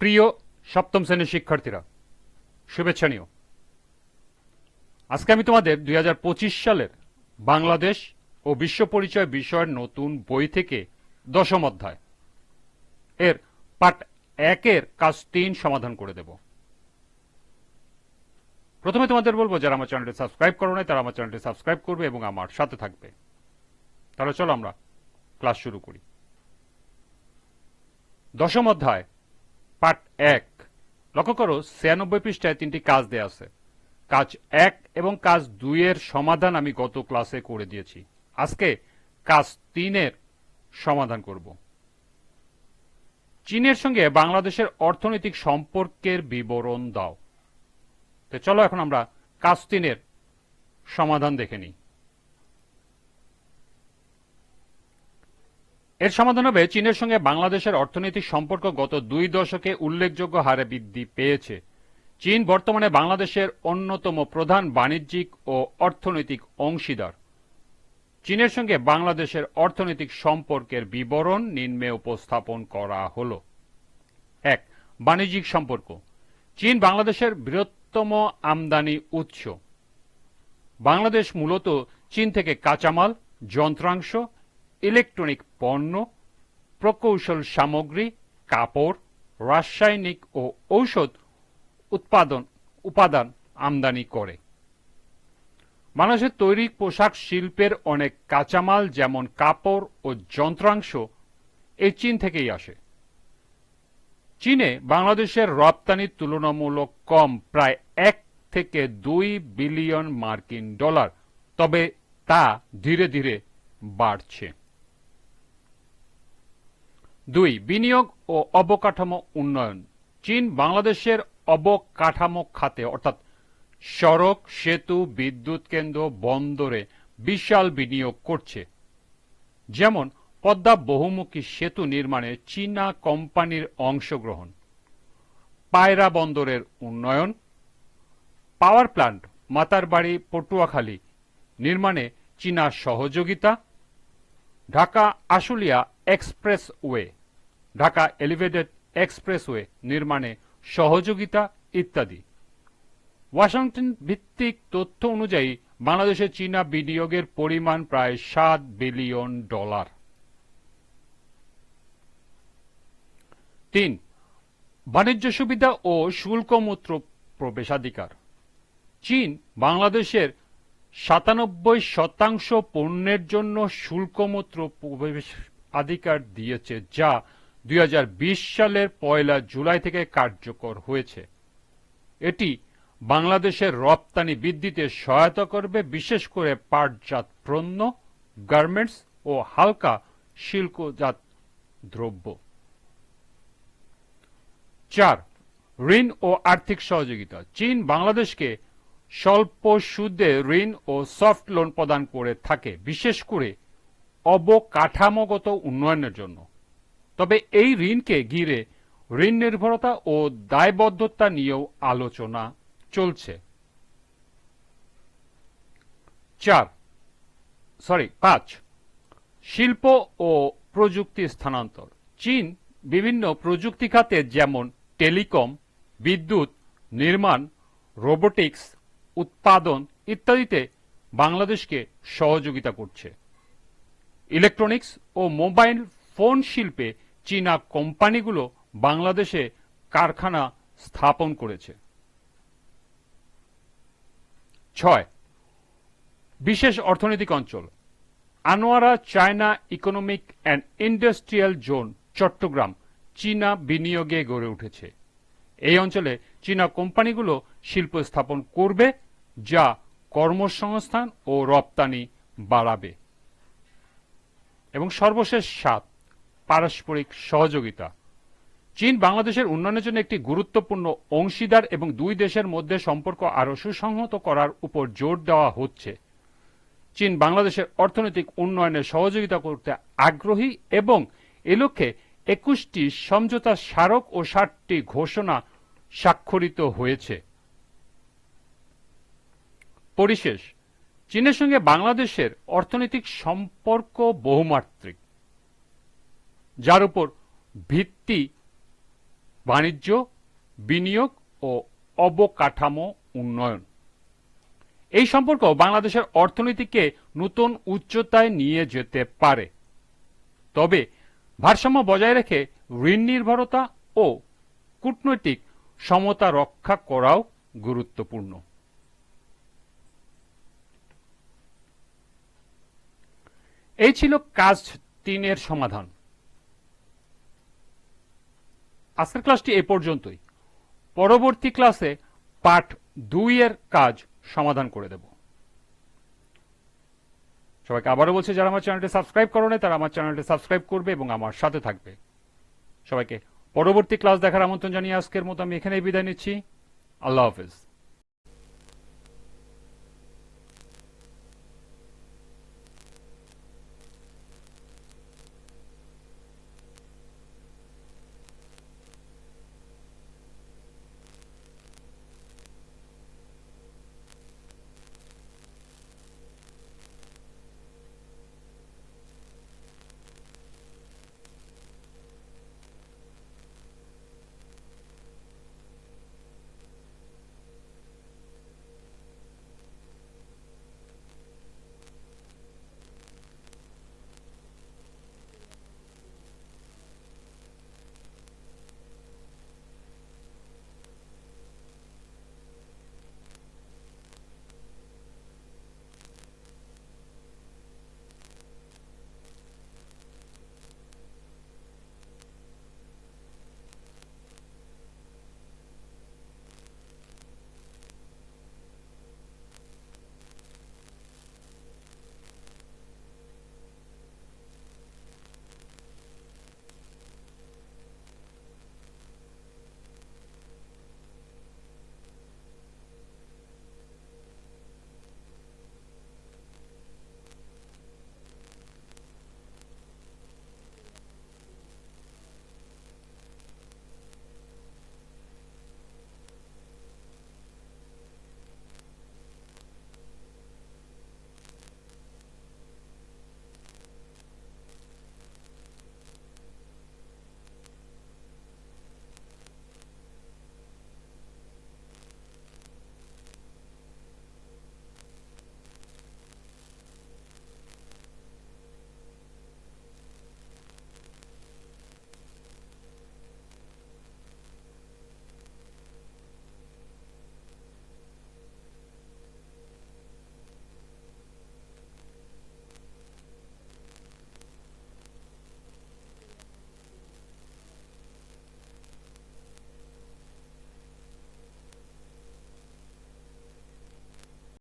প্রিয় সপ্তম শ্রেণীর শিক্ষার্থীরা, শুভেচ্ছা নিও। আজকে আমি তোমাদের 2025 সালের বাংলাদেশ ও বিশ্ব পরিচয় বিষয়ের নতুন বই থেকে দশম অধ্যায় এর পার্ট 1-এর কাজ 3 সমাধান করে দেব। প্রথমে তোমাদের বলবো, যারা আমার চ্যানেলটি সাবস্ক্রাইব করো নাই তারা আমার চ্যানেলটি সাবস্ক্রাইব করবে এবং আমার সাথে থাকবে। তাহলে চলো আমরা ক্লাস শুরু করি। দশম অধ্যায় পার্ট 1। লক্ষ্য করো 96 পৃষ্ঠায় 3টি কাজ দেয়া আছে। কাজ 1 এবং কাজ 2 এর সমাধান আমি গত ক্লাসে করে দিয়েছি। আজকে কাজ 3 এর সমাধান করব। চীনের সঙ্গে বাংলাদেশের অর্থনৈতিক সম্পর্কের বিবরণ দাও। তো চলো এখন আমরা কাজ 3 এর সমাধান দেখে নিই। এর সমাধান হবে, চীনের সঙ্গে বাংলাদেশের অর্থনৈতিক সম্পর্ক গত 2 দশকে উল্লেখযোগ্য হারে বৃদ্ধি পেয়েছে। চীন বর্তমানে বাংলাদেশের অন্যতম প্রধান বাণিজ্যিক ও অর্থনৈতিক অংশীদার। চীনের সঙ্গে বাংলাদেশের অর্থনৈতিক সম্পর্কের বিবরণ নিম্নে উপস্থাপন করা হল। 1. বাণিজ্যিক সম্পর্ক। চীন বাংলাদেশের বৃহত্তম আমদানি উৎস। বাংলাদেশ মূলত চীন থেকে কাঁচামাল, যন্ত্রাংশ, ইলেকট্রনিক পণ্য, প্রকৌশল সামগ্রী, কাপড়, রাসায়নিক ও ঔষধ উপাদান আমদানি করে। বাংলাদেশের তৈরি পোশাক শিল্পের অনেক কাঁচামাল যেমন কাপড় ও যন্ত্রাংশ এই চীন থেকেই আসে। চীনে বাংলাদেশের রপ্তানি তুলনামূলক কম, প্রায় 1 থেকে 2 বিলিয়ন মার্কিন ডলার, তবে তা ধীরে ধীরে বাড়ছে। 2. বিনিয়োগ ও অবকাঠামো উন্নয়ন। চীন বাংলাদেশের অবকাঠামো খাতে অর্থাৎ সড়ক, সেতু, বিদ্যুৎ কেন্দ্র, বন্দরে বিশাল বিনিয়োগ করছে। যেমন পদ্মা বহুমুখী সেতু নির্মাণে চীনা কোম্পানির অংশগ্রহণ, পায়রা বন্দরের উন্নয়ন, পাওয়ার প্ল্যান্ট মাতারবাড়ি পটুয়াখালী নির্মাণে চীনা সহযোগিতা, Dhaka Ashulia expressway, Dhaka elevated expressway নির্মাণে সহযোগিতা ইত্যাদি। ওয়াশিংটন ভিত্তিক তথ্য অনুযায়ী বাংলাদেশে চীনা বিনিয়োগের পরিমাণ প্রায় 7 বিলিয়ন ডলার। 3. বাণিজ্য সুবিধা ও শুল্কমুক্ত প্রবেশাধিকার। চীন বাংলাদেশের 97% পণ্যের জন্য শুল্কমুক্ত প্রবেশাধিকার দিয়েছে, যা 2020 সালের 1 জুলাই থেকে কার্যকর হয়েছে। এটি বাংলাদেশের রপ্তানি বৃদ্ধিতে সহায়তা করবে, বিশেষ করে পাটজাত পণ্য, গার্মেন্টস ও হালকা শিল্পজাত দ্রব্য। 4. ঋণ ও আর্থিক সহযোগিতা। চীন বাংলাদেশকে স্বল্প সুদে ঋণ ও সফট লোন প্রদান করে থাকে, বিশেষ করে অবকাঠামোগত উন্নয়নের জন্য। তবে এই ঋণকে ঘিরে ঋণ নির্ভরতা ও দায়বদ্ধতা নিয়েও আলোচনা চলছে। 5. শিল্প ও প্রযুক্তি স্থানান্তর। চীন বিভিন্ন প্রযুক্তি খাতে যেমন টেলিকম, বিদ্যুৎ, নির্মাণ, রোবোটিক্স উৎপাদন ইত্যাদিতে বাংলাদেশকে সহযোগিতা করছে। ইলেকট্রনিক্স ও মোবাইল ফোন শিল্পে চীনা কোম্পানিগুলো বাংলাদেশে কারখানা স্থাপন করেছে। 6. বিশেষ অর্থনৈতিক অঞ্চল। Anwara China economic and industrial zone Chattogram চীনা বিনিয়োগে গড়ে উঠেছে। এই অঞ্চলে চীনা কোম্পানিগুলো শিল্প স্থাপন করবে, যা কর্মসংস্থান ও রপ্তানি বাড়াবে। এবং সর্বশেষ 7. পারস্পরিক সহযোগিতা। চীন বাংলাদেশের উন্নয়নের জন্য একটি গুরুত্বপূর্ণ অংশীদার এবং 2 দেশের মধ্যে সম্পর্ক আরও সুসংহত করার উপর জোর দেওয়া হচ্ছে। চীন বাংলাদেশের অর্থনৈতিক উন্নয়নে সহযোগিতা করতে আগ্রহী এবং এ লক্ষ্যে 21টি সমঝোতা স্মারক ও 60টি ঘোষণা স্বাক্ষরিত হয়েছে। পরিশেষ, চীনের সঙ্গে বাংলাদেশের অর্থনৈতিক সম্পর্ক বহুমাত্রিক, যার উপর ভিত্তি বাণিজ্য, বিনিয়োগ ও অবকাঠামো উন্নয়ন। এই সম্পর্ক বাংলাদেশের অর্থনীতিকে নতুন উচ্চতায় নিয়ে যেতে পারে, তবে ভারসাম্য বজায় রেখে ঋণ নির্ভরতা ও কূটনৈতিক সমতা রক্ষা করাও গুরুত্বপূর্ণ। এই ছিল কাজ 3 সমাধান। আজকের ক্লাসটি এ পর্যন্তই। পরবর্তী ক্লাসে পার্ট 2 কাজ সমাধান করে দেব। সবাইকে আবারও বলছি, যারা আমার চ্যানেলটি সাবস্ক্রাইব করো নাই তারা আমার চ্যানেলটি সাবস্ক্রাইব করবে এবং আমার সাথে থাকবে। সবাইকে পরবর্তী ক্লাস দেখার আমন্ত্রণ জানিয়ে আজকের মতো আমি এখানেই বিদায় নিচ্ছি। আল্লাহ হাফেজ।